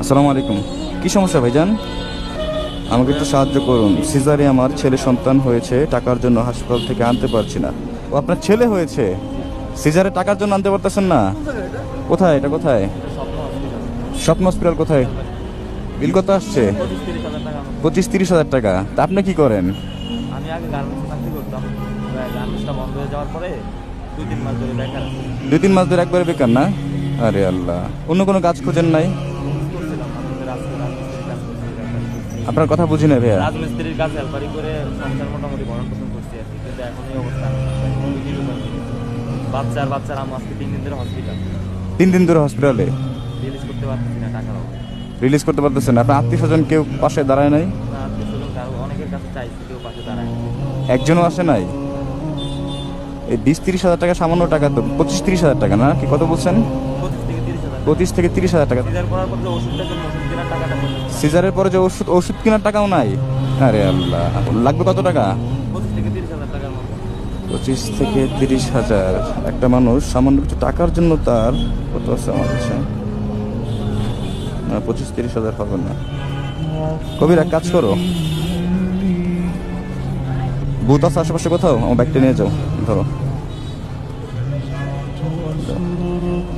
আসসালামু আলাইকুম। কি সমস্যা ভাইজান? আমাকে একটু সাহায্য করুন। সিজারে আমার ছেলে সন্তান হয়েছে, টাকার জন্য হাসপাতাল থেকে আনতে পারছি না। ও আপনার ছেলে হয়েছে, সিজারে টাকার জন্য আনতে পারতেছেন না? কোথায় এটা, কোথায়? স্বপ্ন হসপিটাল কোথায়? বিল কত আসছে? 25-30 হাজার টাকা। তা আপনি কি করেন? আমি আগে গার্মেন্টসে চাকরি করতাম। গার্মেন্টসটা বন্ধ হয়ে যাওয়ার পরে 2-3 মাস ধরে বেকার আছি। 2-3 মাস ধরে একবারে বেকার না? আরে আল্লাহ, অন্য কোনো কাজ খোঁজেন নাই? করছিলাম আমাদের রাজমিস্ত্রির কাজ করছি। আপনার কথা বুঝি না ভাইয়া। রাজমিস্ত্রির কাজ হেল্পারি করে সংসার মোটামুটি ভরণ পোষণ করছি আর কি। কিন্তু এখন এই অবস্থা বাচ্চার আম্মু আজকে 3 দিন ধরে হসপিটাল। 3 দিন ধরে হসপিটালে? রিলিজ করতে পারতেছি না টাকার অভাবে। রিলিজ করতে পারতেছেন না? আপনার আত্মীয় স্বজন কেউ পাশে দাঁড়ায় নাই? না, আত্মীয়-স্বজন কারো অনেকের কাছে চাইছি, কেউ পাশে দাঁড়ায় না। একজনও আসে নাই? এই 20-30 হাজার টাকা সামান্য টাকা তো। 25-30 হাজার টাকা না কি, কত বলছেন? 25 থেকে 30 হাজার। 25 থেকে 30 হাজার টাকা। সিজার করার পর যে ওষুধটার জন্য ওষুধ কেনার টাকাটা পর্যন্ত সিজারের পরে যে ওষুধ কেনার টাকাও নাই? আরে আল্লাহ, লাগবে কত টাকা? 25 থেকে 30 হাজার টাকার মতো। 25 থেকে 30 হাজার। একটা মানুষ সামান্য কিছু টাকার জন্য তার কত আছে আমার কাছে? না, 25-30 হাজার হবে না। কবির, এক কাজ করো, বুথ আছে আশেপাশে কোথাও? আমার ব্যাগটা নিয়ে যাও, ধরো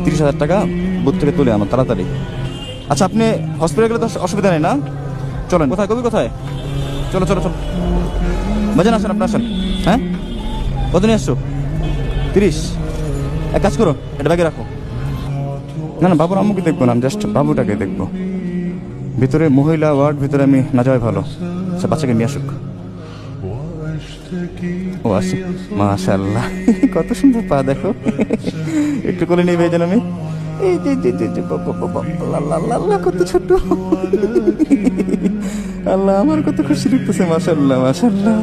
30 হাজার টাকা বুথ থেকে তুলে আনো তাড়াতাড়ি। আচ্ছা, আপনি হসপিটালে গেলে তো অসুবিধা নেই না? চলেন। কোথায় কবি, কোথায়? চলো চলো চলো, বাজান আসেন, আপনি আসেন। হ্যাঁ, কত নিয়ে আসছো? 30। এক কাজ করো, এটা ব্যাগে রাখো। না না, বাবুর আম্মুকে দেখবো না, আমি জাস্ট বাবুটাকে দেখবো। ভিতরে মহিলা ওয়ার্ড, ভিতরে আমি না যাওয়াই ভালো। সে বাচ্চাকে নিয়ে আসুক। ও আসে, মাশাআল্লাহ, কত সুন্দর পা দেখো। একটু কোলে নিয়ে ভেজেন আমি। এই যে যে যে যে বাবা বাবা, আল্লাহ কত ছোট। আল্লাহ, আমার কত খুশি লাগতেছে। মাশাআল্লাহ মাশাআল্লাহ,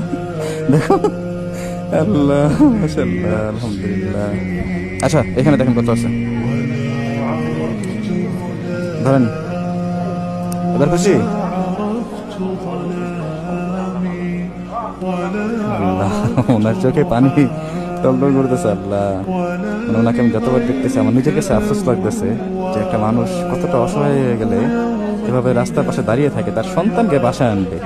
দেখো। আল্লাহ মাশাআল্লাহ, আলহামদুলিল্লাহ। আচ্ছা, এখানে দেখেন কত আছে, ধরেন। এবার খুশি? আল্লাহ, ওনার চোখে পানি টলটল করতেছে। আল্লাহ, মানে ওনাকে আমি যতবার দেখতেছি আমার নিজের কাছে আফসোস লাগতেছে যে একটা মানুষ কতটা অসহায় হয়ে গেলে এভাবে রাস্তার পাশে দাঁড়িয়ে থাকে তার সন্তানকে বাসায় আনবে।